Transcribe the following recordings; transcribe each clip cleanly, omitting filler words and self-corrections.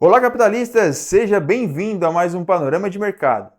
Olá, capitalistas! Seja bem-vindo a mais um Panorama de Mercado.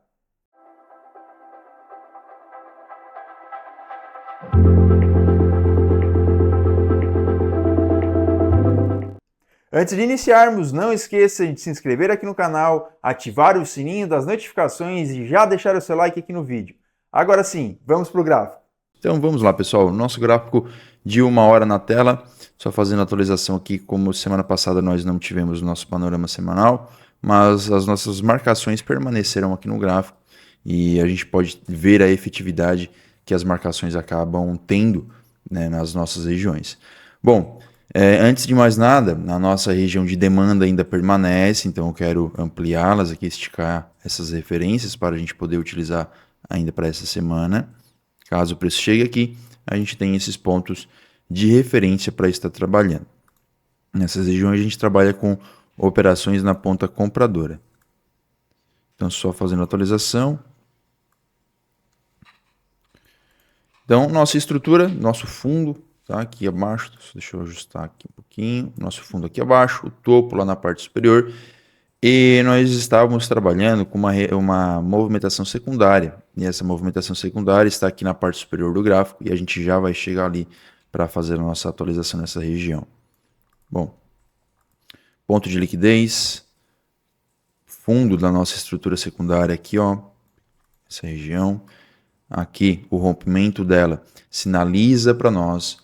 Antes de iniciarmos, não esqueça de se inscrever aqui no canal, ativar o sininho das notificações e já deixar o seu like aqui no vídeo. Agora sim, vamos para o gráfico. Então vamos lá, pessoal. Nosso gráfico de 1 hora na tela. Só fazendo a atualização aqui, como semana passada nós não tivemos o nosso panorama semanal, mas as nossas marcações permaneceram aqui no gráfico e a gente pode ver a efetividade que as marcações acabam tendo, né, nas nossas regiões. Bom, antes de mais nada, a nossa região de demanda ainda permanece, então eu quero ampliá-las aqui, esticar essas referências para a gente poder utilizar ainda para essa semana. Caso o preço chegue aqui, a gente tem esses pontos de referência para estar trabalhando. Nessas regiões a gente trabalha com operações na ponta compradora. Então, só fazendo a atualização. Então, nossa estrutura, nosso fundo, tá aqui abaixo. Deixa eu ajustar aqui um pouquinho. Nosso fundo aqui abaixo, o topo lá na parte superior. E nós estávamos trabalhando com uma movimentação secundária. E essa movimentação secundária está aqui na parte superior do gráfico. E a gente já vai chegar ali para fazer a nossa atualização nessa região. Bom, ponto de liquidez, fundo da nossa estrutura secundária aqui, ó, essa região. Aqui, o rompimento dela sinaliza para nós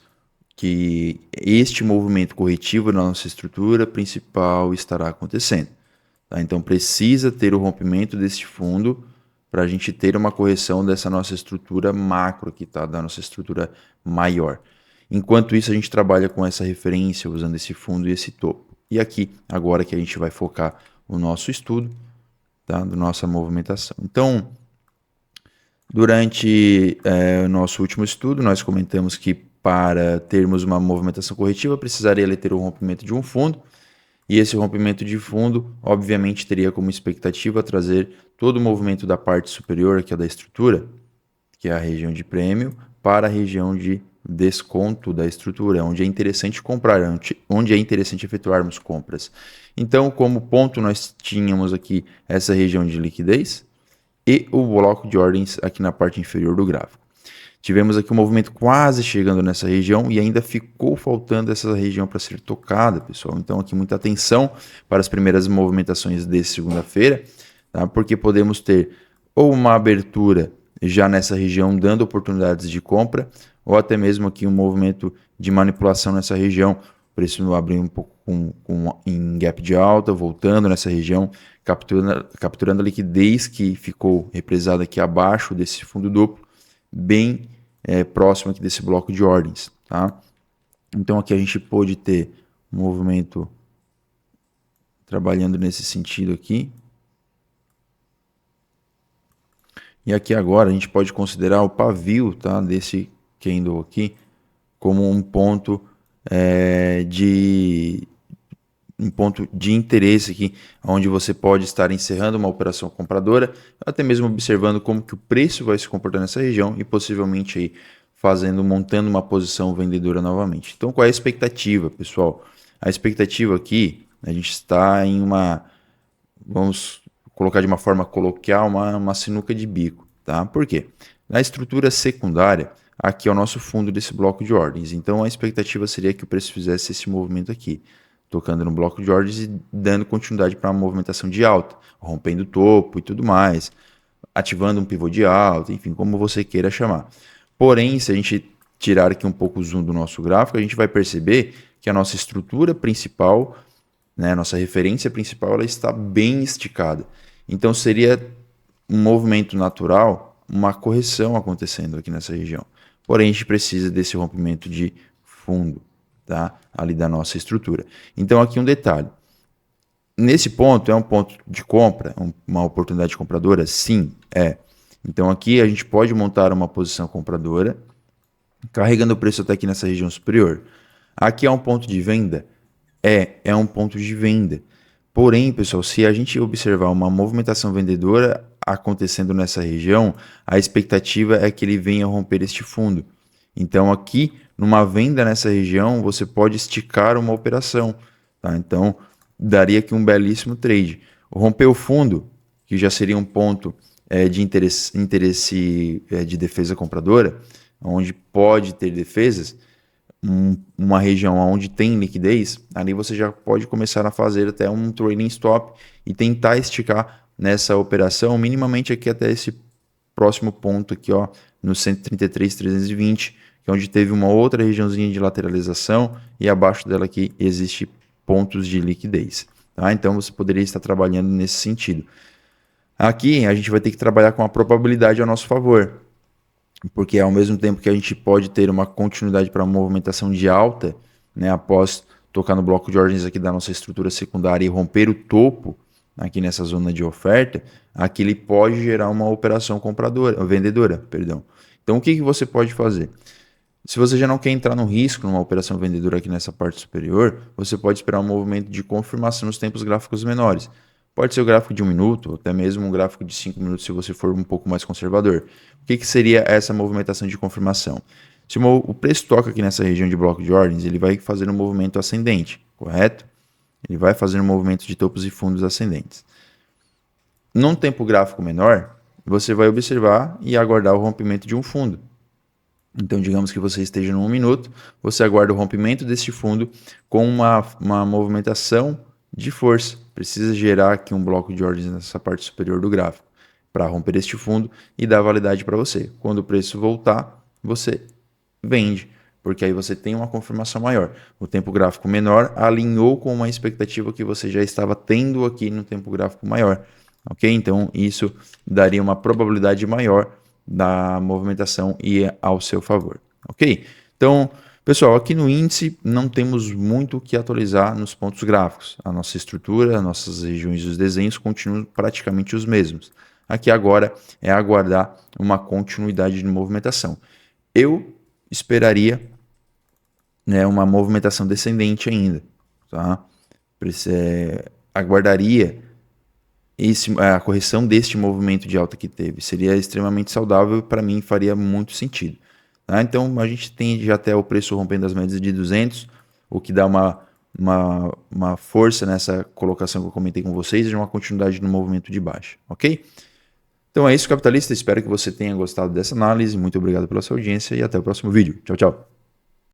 que este movimento corretivo da nossa estrutura principal estará acontecendo. Tá? Então, precisa ter o rompimento deste fundo para a gente ter uma correção dessa nossa estrutura macro aqui, tá? Da nossa estrutura maior. Enquanto isso, a gente trabalha com essa referência, usando esse fundo e esse topo. E aqui, agora que a gente vai focar o nosso estudo, tá? Da nossa movimentação. Então, durante o nosso último estudo, nós comentamos que para termos uma movimentação corretiva, precisaria ter o rompimento de um fundo. E esse rompimento de fundo, obviamente, teria como expectativa trazer todo o movimento da parte superior aqui da estrutura, que é a região de prêmio, para a região de desconto da estrutura, onde é interessante comprar, onde é interessante efetuarmos compras. Então, como ponto, nós tínhamos aqui essa região de liquidez e o bloco de ordens aqui na parte inferior do gráfico. Tivemos aqui um movimento quase chegando nessa região e ainda ficou faltando essa região para ser tocada, pessoal. Então aqui muita atenção para as primeiras movimentações de segunda-feira, tá? Porque podemos ter ou uma abertura já nessa região dando oportunidades de compra, ou até mesmo aqui um movimento de manipulação nessa região, o preço abrir um pouco em gap de alta, voltando nessa região, capturando a liquidez que ficou represada aqui abaixo desse fundo duplo, bem próximo aqui desse bloco de ordens, tá? Então aqui a gente pode ter um movimento trabalhando nesse sentido aqui. E aqui agora a gente pode considerar o pavio, tá, desse candle aqui como um ponto de interesse aqui, onde você pode estar encerrando uma operação compradora, até mesmo observando como que o preço vai se comportar nessa região e possivelmente aí montando uma posição vendedora novamente. Então, qual é a expectativa, pessoal? A expectativa aqui, a gente está em vamos colocar de uma forma coloquial, uma sinuca de bico, tá? Por quê? Na estrutura secundária, aqui é o nosso fundo desse bloco de ordens. Então, a expectativa seria que o preço fizesse esse movimento aqui, tocando no bloco de ordens e dando continuidade para uma movimentação de alta, rompendo o topo e tudo mais, ativando um pivô de alta, enfim, como você queira chamar. Porém, se a gente tirar aqui um pouco o zoom do nosso gráfico, a gente vai perceber que a nossa estrutura principal, né, a nossa referência principal, ela está bem esticada. Então, seria um movimento natural, uma correção acontecendo aqui nessa região. Porém, a gente precisa desse rompimento de fundo, tá? Ali da nossa estrutura. Então, aqui um detalhe. Nesse ponto, é um ponto de compra, uma oportunidade compradora? Sim, é. Então, aqui a gente pode montar uma posição compradora, carregando o preço até aqui nessa região superior. Aqui é um ponto de venda? É um ponto de venda. Porém, pessoal, se a gente observar uma movimentação vendedora acontecendo nessa região, a expectativa é que ele venha romper este fundo. Então, aqui, numa venda nessa região, você pode esticar uma operação, tá? Então, daria aqui um belíssimo trade. Romper o fundo, que já seria um ponto de interesse de defesa compradora, onde pode ter defesas, uma região onde tem liquidez, ali você já pode começar a fazer até um trailing stop e tentar esticar nessa operação minimamente aqui até esse próximo ponto aqui, ó, no 133,320, que é onde teve uma outra regiãozinha de lateralização e abaixo dela aqui existe pontos de liquidez. Tá? Então você poderia estar trabalhando nesse sentido. Aqui a gente vai ter que trabalhar com a probabilidade a nosso favor, porque ao mesmo tempo que a gente pode ter uma continuidade para uma movimentação de alta, né, após tocar no bloco de ordens aqui da nossa estrutura secundária e romper o topo aqui nessa zona de oferta, aqui ele pode gerar uma operação vendedora, perdão. Então o que você pode fazer? Se você já não quer entrar no risco numa operação vendedora aqui nessa parte superior, você pode esperar um movimento de confirmação nos tempos gráficos menores. Pode ser o gráfico de 1 minuto, ou até mesmo um gráfico de 5 minutos se você for um pouco mais conservador. O que seria essa movimentação de confirmação? Se o preço toca aqui nessa região de bloco de ordens, ele vai fazer um movimento ascendente, correto? Ele vai fazer um movimento de topos e fundos ascendentes. Num tempo gráfico menor, você vai observar e aguardar o rompimento de um fundo. Então, digamos que você esteja no 1 minuto, você aguarda o rompimento deste fundo com uma movimentação de força. Precisa gerar aqui um bloco de ordens nessa parte superior do gráfico para romper este fundo e dar validade para você. Quando o preço voltar, você vende, porque aí você tem uma confirmação maior. O tempo gráfico menor alinhou com uma expectativa que você já estava tendo aqui no tempo gráfico maior. Ok? Então, isso daria uma probabilidade maior da movimentação e ao seu favor, ok? Então, pessoal, aqui no índice não temos muito o que atualizar nos pontos gráficos. A nossa estrutura, as nossas regiões dos desenhos continuam praticamente os mesmos. Aqui agora é aguardar uma continuidade de movimentação. Eu esperaria, né, uma movimentação descendente ainda, tá? Aguardaria a correção deste movimento de alta que teve. Seria extremamente saudável e para mim faria muito sentido. Tá? Então a gente tem já até o preço rompendo as médias de 200, o que dá uma força nessa colocação que eu comentei com vocês e uma continuidade no movimento de baixa. Ok? Então é isso, capitalista. Espero que você tenha gostado dessa análise. Muito obrigado pela sua audiência e até o próximo vídeo. Tchau, tchau.